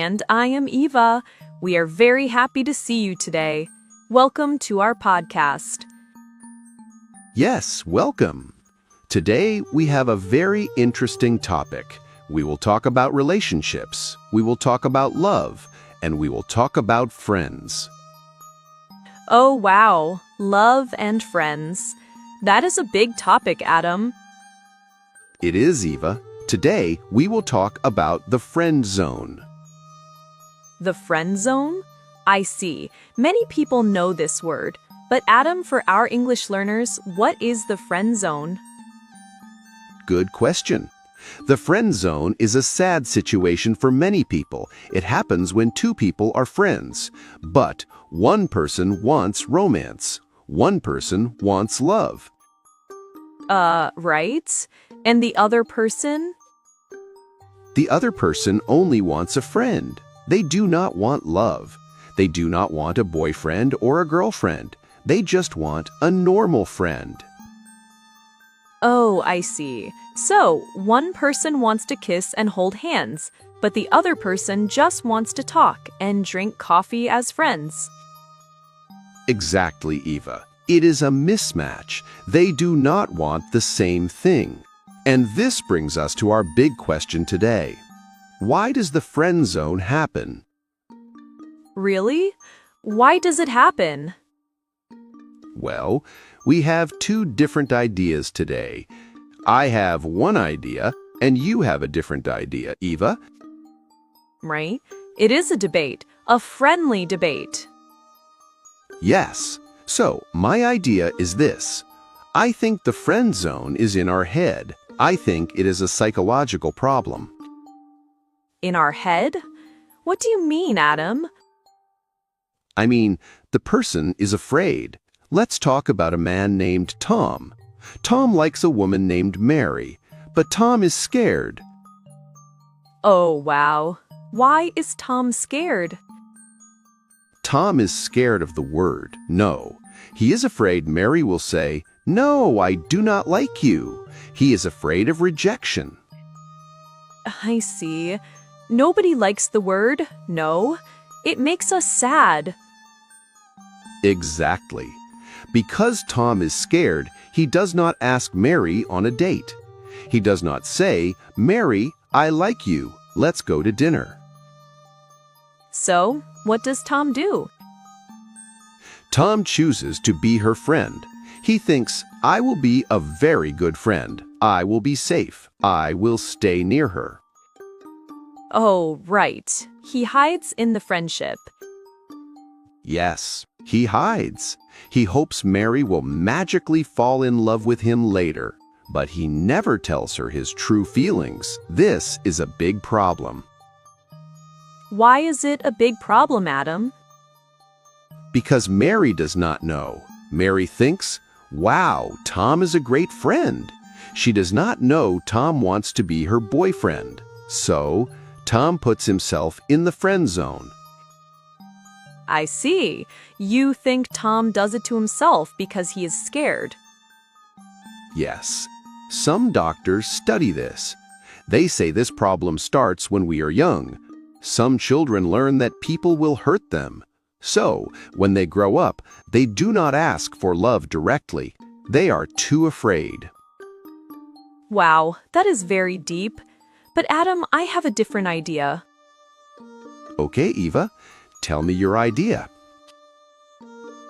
And I am Eva. We are very happy to see you today. Welcome to our podcast. Yes, welcome. Today we have a very interesting topic. We will talk about relationships, we will talk about love, and we will talk about friends. Oh, wow. Love and friends. That is a big topic, Adam. It is, Eva. Today we will talk about the friend zone. The friend zone? I see. Many people know this word. But Adam, for our English learners, what is the friend zone? Good question. The friend zone is a sad situation for many people. It happens when two people are friends, but one person wants romance. One person wants love. Right? And the other person? The other person only wants a friend. They do not want love. They do not want a boyfriend or a girlfriend. They just want a normal friend. Oh, I see. So, one person wants to kiss and hold hands, but the other person just wants to talk and drink coffee as friends. Exactly, Eva. It is a mismatch. They do not want the same thing. And this brings us to our big question today. Why does the friend zone happen? Really? Why does it happen? Well, we have two different ideas today. I have one idea, and you have a different idea, Eva. Right? It is a debate, a friendly debate. Yes. So, my idea is this. I think the friend zone is in our head. I think it is a psychological problem. In our head? What do you mean, Adam? I mean, the person is afraid. Let's talk about a man named Tom. Tom likes a woman named Mary, but Tom is scared. Oh, wow. Why is Tom scared? Tom is scared of the word no. He is afraid Mary will say, "No, I do not like you." He is afraid of rejection. I see. Nobody likes the word no. It makes us sad. Exactly. Because Tom is scared, he does not ask Mary on a date. He does not say, "Mary, I like you. Let's go to dinner." So, what does Tom do? Tom chooses to be her friend. He thinks, "I will be a very good friend. I will be safe. I will stay near her." Oh, right. He hides in the friendship. Yes, he hides. He hopes Mary will magically fall in love with him later, but he never tells her his true feelings. This is a big problem. Why is it a big problem, Adam? Because Mary does not know. Mary thinks, "Wow, Tom is a great friend." She does not know Tom wants to be her boyfriend. So, Tom puts himself in the friend zone. I see. You think Tom does it to himself because he is scared. Yes. Some doctors study this. They say this problem starts when we are young. Some children learn that people will hurt them. So, when they grow up, they do not ask for love directly. They are too afraid. Wow, that is very deep. But Adam, I have a different idea. Okay, Eva, tell me your idea.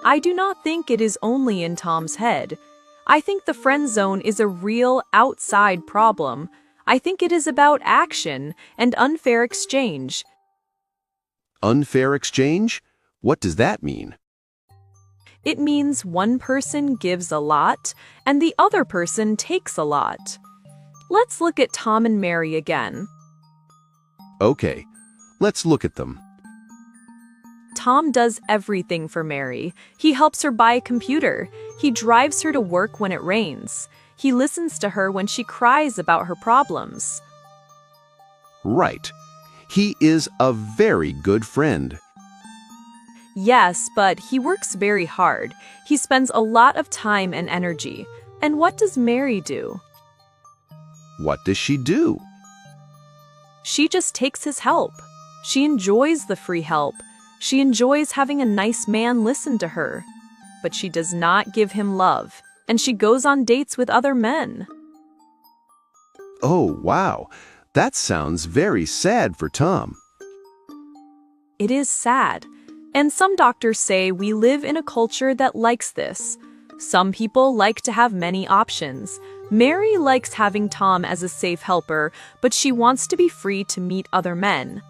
I do not think it is only in Tom's head. I think the friend zone is a real outside problem. I think it is about action and unfair exchange. Unfair exchange? What does that mean? It means one person gives a lot and the other person takes a lot. Let's look at Tom and Mary again. Okay, let's look at them. Tom does everything for Mary. He helps her buy a computer. He drives her to work when it rains. He listens to her when she cries about her problems. Right. He is a very good friend. Yes, but he works very hard. He spends a lot of time and energy. And what does Mary do? What does she do? She just takes his help. She enjoys the free help. She enjoys having a nice man listen to her. But she does not give him love, and she goes on dates with other men. Oh, wow. That sounds very sad for Tom. It is sad. And some doctors say we live in a culture that likes this. Some people like to have many options. Mary likes having Tom as a safe helper, but she wants to be free to meet other men.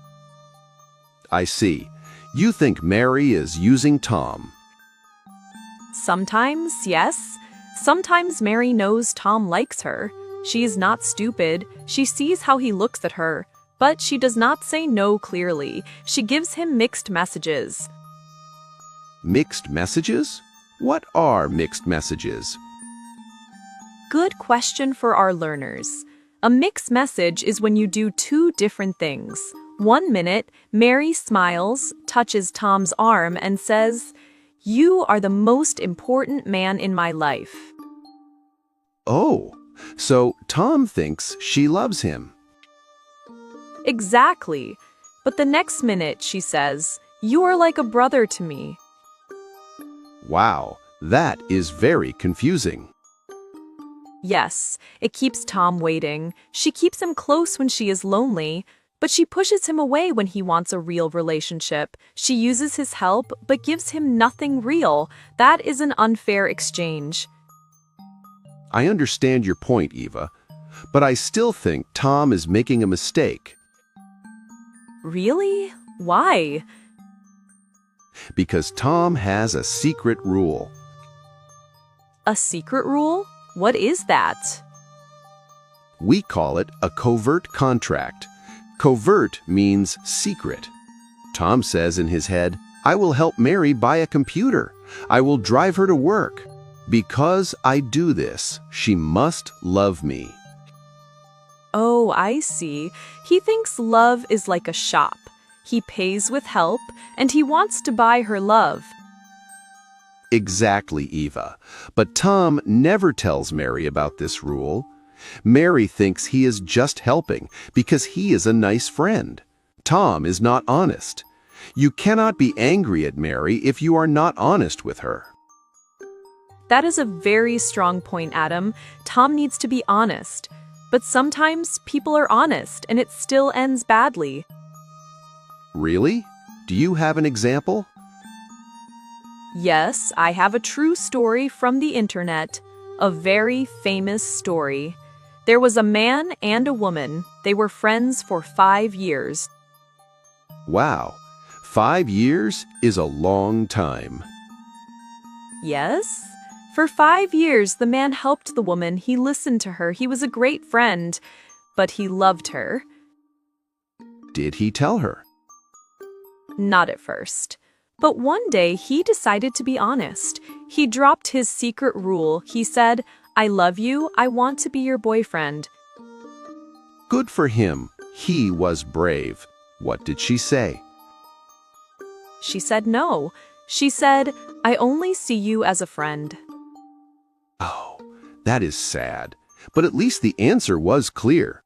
I see. You think Mary is using Tom. Sometimes, yes. Sometimes Mary knows Tom likes her. She is not stupid. She sees how he looks at her. But she does not say no clearly. She gives him mixed messages. Mixed messages? What are mixed messages? Good question for our learners. A mixed message is when you do two different things. 1 minute, Mary smiles, touches Tom's arm, and says, "You are the most important man in my life." Oh, so Tom thinks she loves him. Exactly. But the next minute she says, "You are like a brother to me." Wow, that is very confusing. Yes, it keeps Tom waiting. She keeps him close when she is lonely, but she pushes him away when he wants a real relationship. She uses his help, but gives him nothing real. That is an unfair exchange. I understand your point, Eva, but I still think Tom is making a mistake. Really? Why? Because Tom has a secret rule. A secret rule? What is that? We call it a covert contract. Covert means secret. Tom says in his head, "I will help Mary buy a computer. I will drive her to work. Because I do this, she must love me." Oh, I see. He thinks love is like a shop. He pays with help, and he wants to buy her love. Exactly, Eva. But Tom never tells Mary about this rule. Mary thinks he is just helping because he is a nice friend. Tom is not honest. You cannot be angry at Mary if you are not honest with her. That is a very strong point, Adam. Tom needs to be honest. But sometimes people are honest, and it still ends badly. Really? Do you have an example? Yes, I have a true story from the internet. A very famous story. There was a man and a woman. They were friends for 5 years. Wow, 5 years is a long time. Yes? For 5 years, the man helped the woman. He listened to her. He was a great friend. But he loved her. Did he tell her? Not at first. But one day, he decided to be honest. He dropped his secret rule. He said, "I love you. I want to be your boyfriend." Good for him. He was brave. What did she say? She said no. She said, "I only see you as a friend." Oh, that is sad. But at least the answer was clear.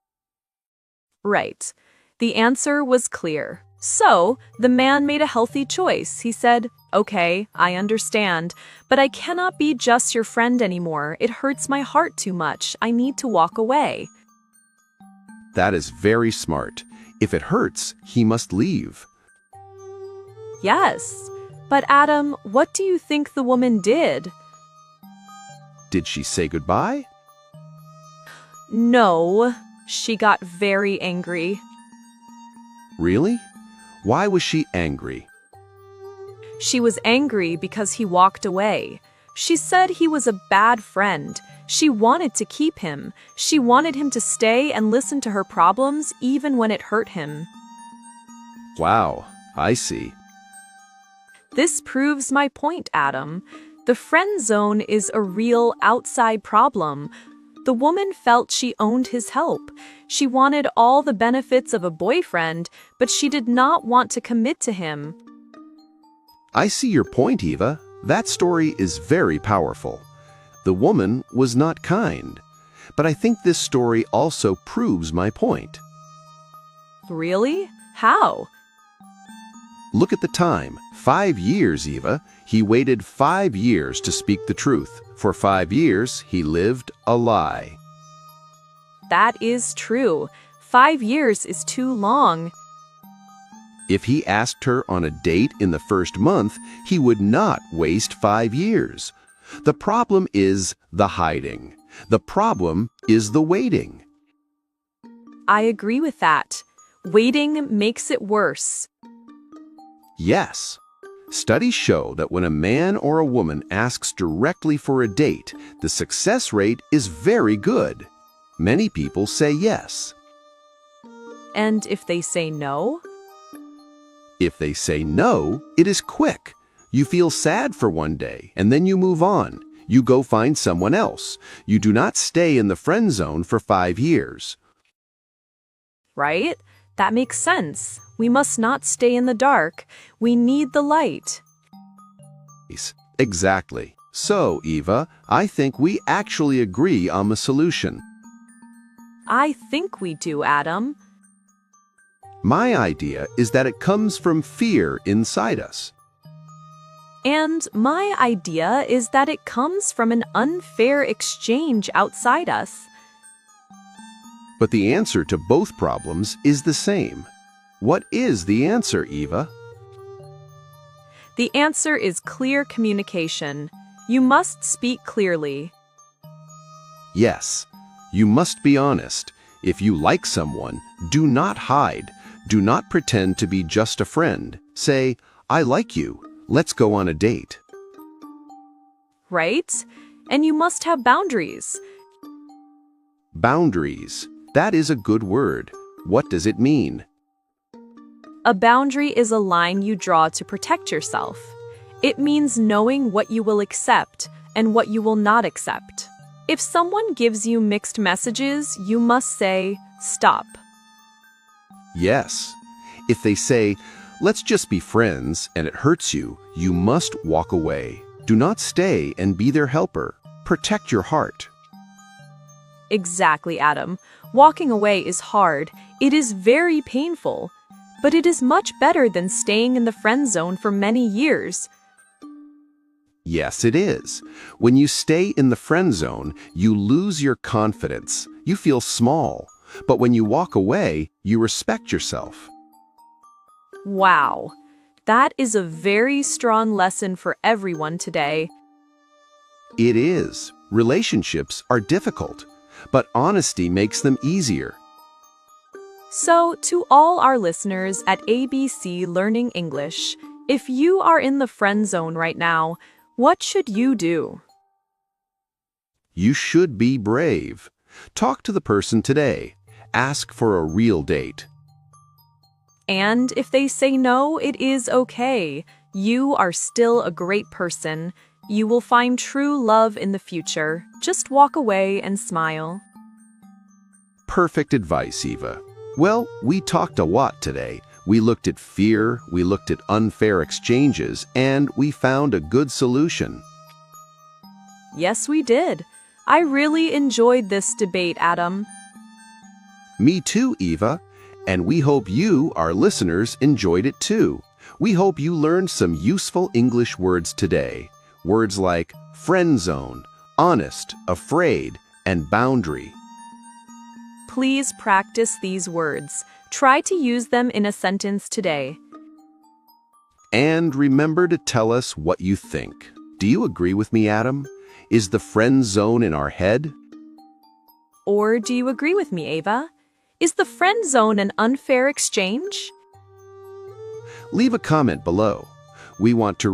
Right. The answer was clear. So, the man made a healthy choice. He said, "Okay, I understand, but I cannot be just your friend anymore. It hurts my heart too much. I need to walk away." That is very smart. If it hurts, he must leave. Yes. But Adam, what do you think the woman did? Did she say goodbye? No. She got very angry. Really? Why was she angry? She was angry because he walked away. She said he was a bad friend. She wanted to keep him. She wanted him to stay and listen to her problems even when it hurt him. Wow, I see. This proves my point, Adam. The friend zone is a real outside problem. The woman felt she owned his help. She wanted all the benefits of a boyfriend, but she did not want to commit to him. I see your point, Eva. That story is very powerful. The woman was not kind. But I think this story also proves my point. Really? How? Look at the time. 5 years, Eva. He waited 5 years to speak the truth. For 5 years, he lived a lie. That is true. 5 years is too long. If he asked her on a date in the first month, he would not waste 5 years. The problem is the hiding. The problem is the waiting. I agree with that. Waiting makes it worse. Yes. Studies show that when a man or a woman asks directly for a date, the success rate is very good. Many people say yes. And if they say no? If they say no, it is quick. You feel sad for one day, and then you move on. You go find someone else. You do not stay in the friend zone for 5 years. Right? That makes sense. We must not stay in the dark. We need the light. Exactly. So, Eva, I think we actually agree on the solution. I think we do, Adam. My idea is that it comes from fear inside us. And my idea is that it comes from an unfair exchange outside us. But the answer to both problems is the same. What is the answer, Eva? The answer is clear communication. You must speak clearly. Yes, you must be honest. If you like someone, do not hide. Do not pretend to be just a friend. Say, I like you. Let's go on a date. Right? And you must have boundaries. Boundaries. That is a good word. What does it mean? A boundary is a line you draw to protect yourself. It means knowing what you will accept and what you will not accept. If someone gives you mixed messages, you must say, stop. Yes. If they say, let's just be friends, and it hurts you, you must walk away. Do not stay and be their helper. Protect your heart. Exactly, Adam. Walking away is hard. It is very painful. But it is much better than staying in the friend zone for many years. Yes, it is. When you stay in the friend zone, you lose your confidence. You feel small. But when you walk away, you respect yourself. Wow. That is a very strong lesson for everyone today. It is. Relationships are difficult, but honesty makes them easier. So, to all our listeners at ABC Learning English, if you are in the friend zone right now, what should you do? You should be brave. Talk to the person today. Ask for a real date. And if they say no, it is okay. You are still a great person. You will find true love in the future. Just walk away and smile. Perfect advice, Eva. Well, we talked a lot today. We looked at fear, we looked at unfair exchanges, and we found a good solution. Yes, we did. I really enjoyed this debate, Adam. Me too, Eva. And we hope you, our listeners, enjoyed it too. We hope you learned some useful English words today. Words like friend zone, honest, afraid, and boundary. Please practice these words. Try to use them in a sentence today. And remember to tell us what you think. Do you agree with me, Adam? Is the friend zone in our head? Or do you agree with me, Ava? Is the friend zone an unfair exchange? Leave a comment below. We want to